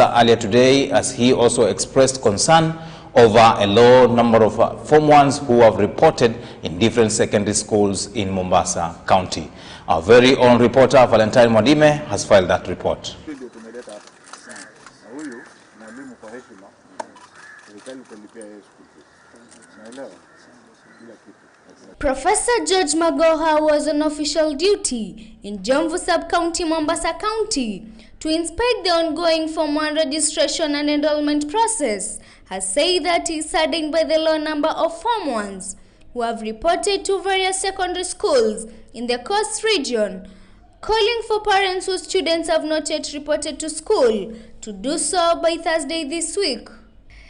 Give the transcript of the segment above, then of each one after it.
Earlier today, as he also expressed concern over a low number of Form 1s who have reported in different secondary schools in Mombasa County. Our very own reporter, Valentine Mwadime, has filed that report. Professor George Magoha was on official duty in Jomvu Sub-County, Mombasa County, to inspect the ongoing Form 1 registration and enrollment process, has said that he is saddened by the low number of Form 1s who have reported to various secondary schools in the Coast region, calling for parents whose students have not yet reported to school to do so by Thursday this week.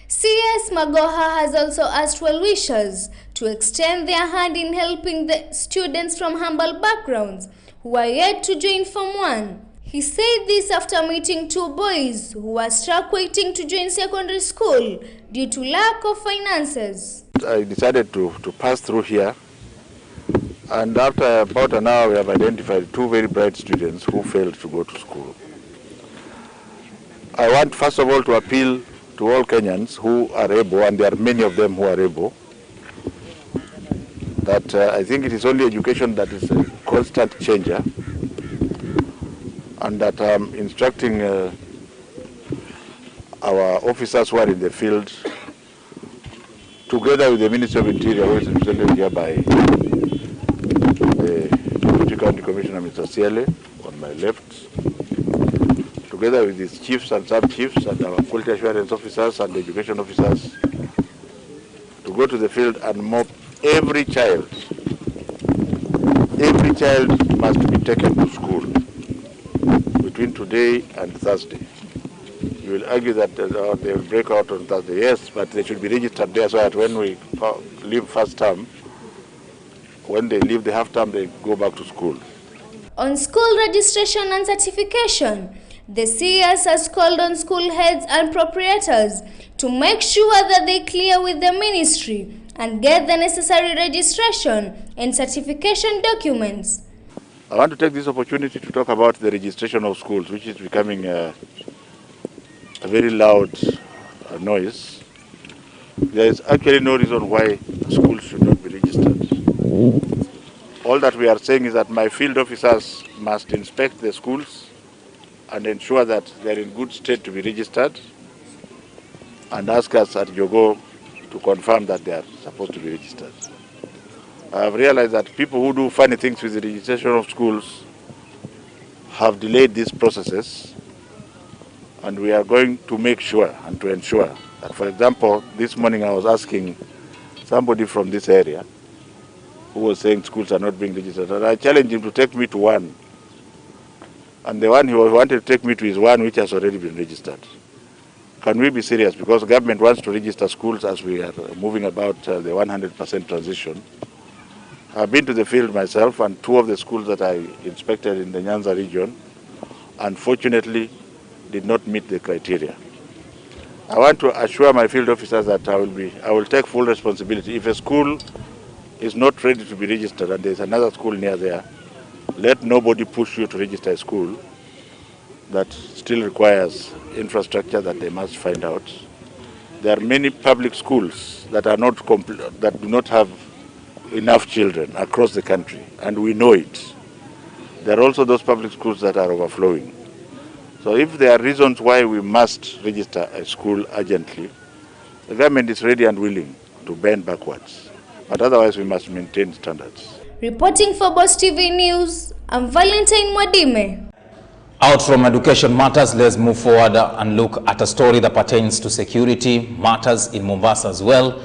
CS Magoha has also asked well-wishers to extend their hand in helping the students from humble backgrounds who are yet to join Form 1. He said this after meeting two boys who were struck waiting to join secondary school due to lack of finances. I decided to pass through here, and after about an hour we have identified two very bright students who failed to go to school. I want first of all to appeal to all Kenyans who are able, and there are many of them who are able, that I think it is only education that is a constant changer, and that I'm instructing our officers who are in the field, together with the Ministry of Interior, who is represented here by the Deputy County Commissioner, Mr. Siele, on my left, together with his chiefs and sub-chiefs and our quality assurance officers and education officers, to go to the field and mop every child. Every child must be taken to school between today and Thursday. You will argue that they will break out on Thursday. Yes, but they should be registered there so that when we leave first term, when they leave the half term, they go back to school. On school registration and certification, the CS has called on school heads and proprietors to make sure that they clear with the ministry and get the necessary registration and certification documents. I want to take this opportunity to talk about the registration of schools, which is becoming a very loud noise. There is actually no reason why schools should not be registered. All that we are saying is that my field officers must inspect the schools and ensure that they are in good state to be registered, and ask us at Jogo to confirm that they are supposed to be registered. I have realized that people who do funny things with the registration of schools have delayed these processes, and we are going to make sure and to ensure that, for example, this morning I was asking somebody from this area who was saying schools are not being registered, and I challenged him to take me to one. And the one he wanted to take me to is one which has already been registered. Can we be serious? Because the government wants to register schools as we are moving about the 100% transition. I've been to the field myself, and two of the schools that I inspected in the Nyanza region, unfortunately, did not meet the criteria. I want to assure my field officers that I will take full responsibility. If a school is not ready to be registered and there's another school near there, let nobody push you to register a school that still requires infrastructure that they must find out. There are many public schools that are not that do not have enough children across the country, and we know it. There are also those public schools that are overflowing. So if there are reasons why we must register a school urgently, the government is ready and willing to bend backwards. But otherwise we must maintain standards. Reporting for Boss TV News, I'm Valentine Mwadime. Out from education matters, let's move forward and look at a story that pertains to security matters in Mombasa as well.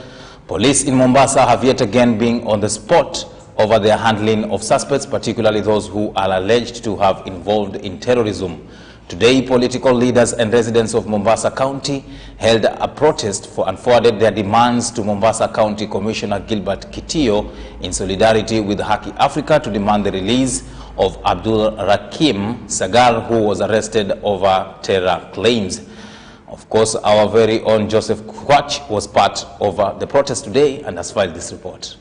Police in Mombasa have yet again been on the spot over their handling of suspects, particularly those who are alleged to have involved in terrorism. Today, political leaders and residents of Mombasa County held a protest and forwarded their demands to Mombasa County Commissioner Gilbert Kitio in solidarity with Haki Africa to demand the release of Abdul Rakim Sagar, who was arrested over terror claims. Of course, our very own Joseph Kwach was part of the protest today and has filed this report.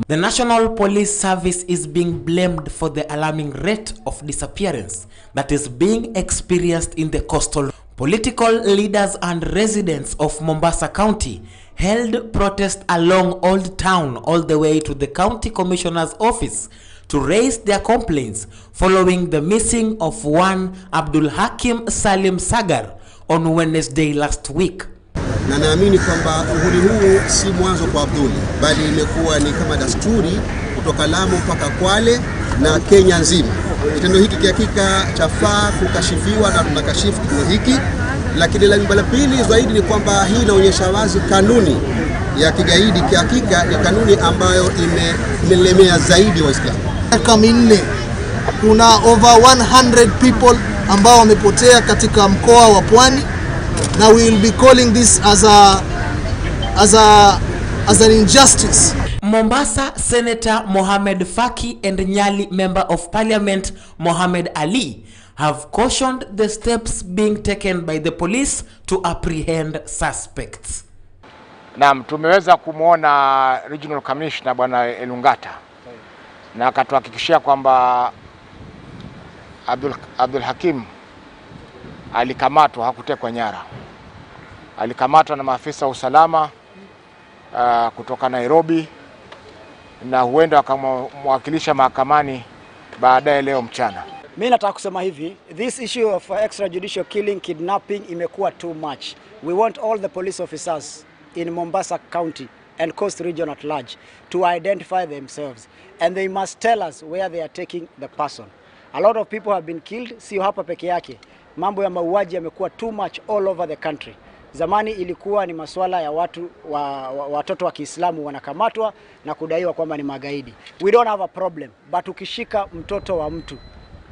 The National Police Service is being blamed for the alarming rate of disappearance that is being experienced in the coastal. Political leaders and residents of Mombasa County held protest along Old Town all the way to the County Commissioner's office to raise their complaints following the missing of one Abdul Hakim Salim Sagar on Wednesday last week. Na naamini kwamba uhuri huu si mwanzo kwa Abdul, bali imekuwa ni kama dasturi kutoka Lamu mpaka Kwale na Kenya nzima. Kitendo hiki hakika chafaa kukashifiwa na tunakashifu kitendo hiki, lakini la pili zaidi ni kwamba hii inaonyesha wazi kanuni ya kigaidi hakika ni kanuni ambayo imelemea zaidi Waislamu. Miaka minne kuna over 100 people ambao wamepotea katika mkoa wa Pwani. Now we will be calling this as an injustice. Mombasa Senator Mohamed Faki and Nyali Member of Parliament Mohamed Ali have cautioned the steps being taken by the police to apprehend suspects. Naam, tumeweza kumuona Regional Commissioner Bwana Elungata na akatuhakikishia kwamba Abdul Hakim alikamatwa, hakutekwa nyara. Alikamatwa na maafisa wa usalama kutoka Nairobi na huenda wakamwakilisha mahakamani baadaye leo mchana. Mimi nataka kusema hivi, this issue of extrajudicial killing, kidnapping imekuwa too much. We want all the police officers in Mombasa County and Coast Region at large to identify themselves, and they must tell us where they are taking the person. A lot of people have been killed, sio hapa peke yake. Mambo ya mauaji yamekuwa too much all over the country. Zamani ilikuwa ni masuala ya watoto wa Kiislamu wanakamatwa na kudaiwa kwamba ni magaidi. We don't have a problem, but ukishika mtoto wa mtu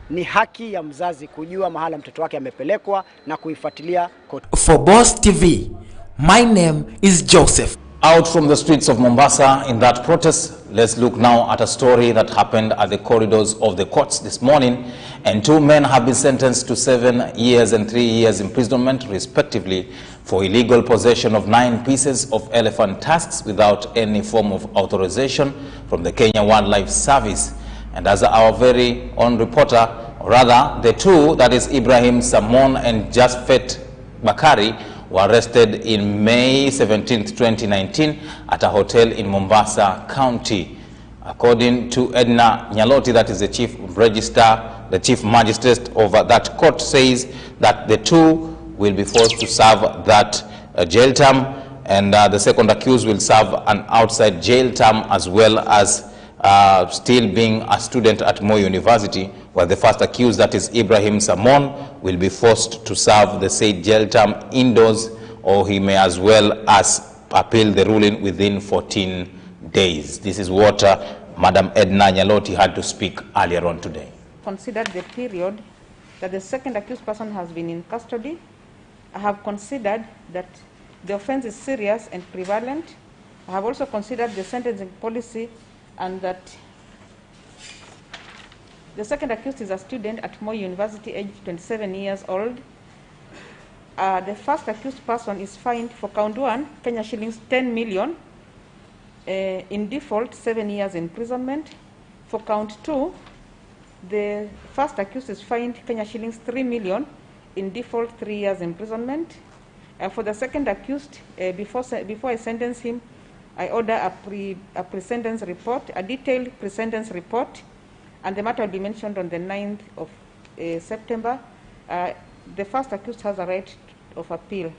ni haki ya mzazi kujua mahala mtoto wake amepelekwa na kuifuatilia kote. For Boss TV, my name is Joseph. Out from the streets of Mombasa in that protest, let's look now at a story that happened at the corridors of the courts this morning, and two men have been sentenced to 7 years and 3 years imprisonment respectively for illegal possession of 9 pieces of elephant tusks without any form of authorization from the Kenya Wildlife Service. And as our very own reporter, rather the two, that is Ibrahim Samon and Jasfet Bakari, were arrested in May 17, 2019 at a hotel in Mombasa County. According to Edna Nyaloti, that is the chief registrar, the chief magistrate of that court, says that the two will be forced to serve that jail term, and the second accused will serve an outside jail term, as well as still being a student at Moi University, while the first accused, that is Ibrahim Samon, will be forced to serve the said jail term indoors, or he may as well as appeal the ruling within 14 days. This is what Madam Edna Nyaloti had to speak earlier on today. Considered the period that the second accused person has been in custody. I have considered that the offense is serious and prevalent. I have also considered the sentencing policy, and that the second accused is a student at Moi University, aged 27 years old. The first accused person is fined for count 1, Kenya shillings 10 million, in default 7 years imprisonment. For count 2, the first accused is fined Kenya shillings 3 million, in default 3 years imprisonment. For the second accused, before I sentence him, I order a pre-sentence report, a detailed pre-sentence report, and the matter will be mentioned on the 9th of September. The first accused has a right of appeal.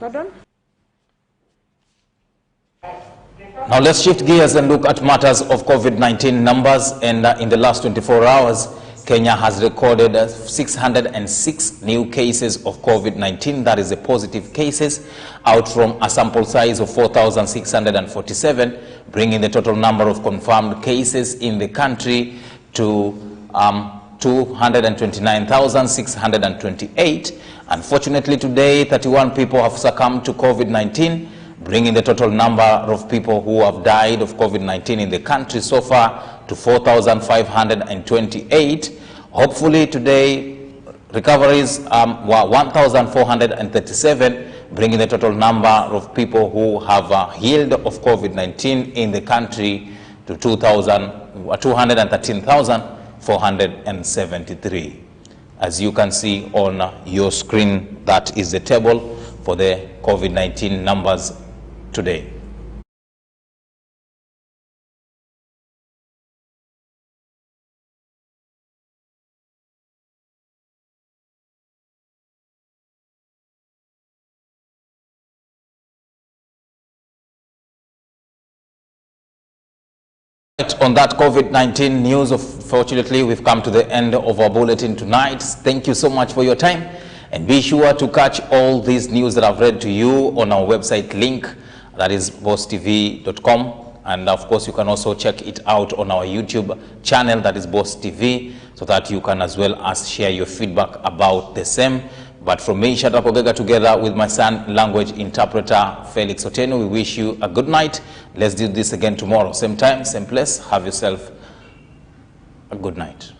Pardon? Now let's shift gears and look at matters of COVID-19 numbers. And in the last 24 hours, Kenya has recorded 606 new cases of COVID-19, that is the positive cases, out from a sample size of 4,647, bringing the total number of confirmed cases in the country to 229,628. Unfortunately today, 31 people have succumbed to COVID-19, bringing the total number of people who have died of COVID-19 in the country so far to 4,528. Hopefully today recoveries were 1,437, bringing the total number of people who have healed of COVID-19 in the country to 213,473. As you can see on your screen, that is the table for the COVID-19 numbers today. On that COVID-19 news, unfortunately, we've come to the end of our bulletin tonight. Thank you so much for your time, and be sure to catch all these news that I've read to you on our website link, that is bosstv.com, and of course you can also check it out on our YouTube channel, that is Boss TV, so that you can as well as share your feedback about the same. But from me, Shadrack Ogega, together with my son, language interpreter Felix Oteno, we wish you a good night. Let's do this again tomorrow. Same time, same place. Have yourself a good night.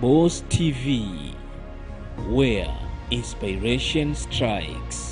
Boss TV, where inspiration strikes.